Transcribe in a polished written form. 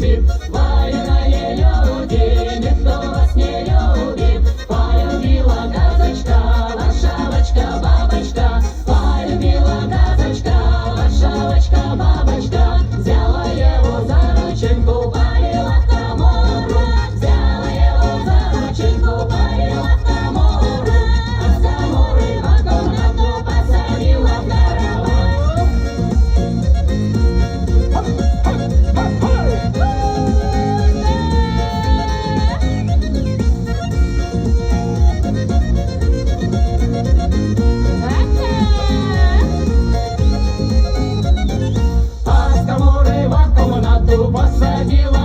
любит, военные люди, никто вас не любит. Полюбила газочка, Варшавочка, бабочка, полюбила газочка, Варшавочка, бабочка. Взяла его за рученьку, повела в камору, взяла его за рученьку, повела в камору, а с каморы в комнату посадила в караван. А с каморы в комнату посадила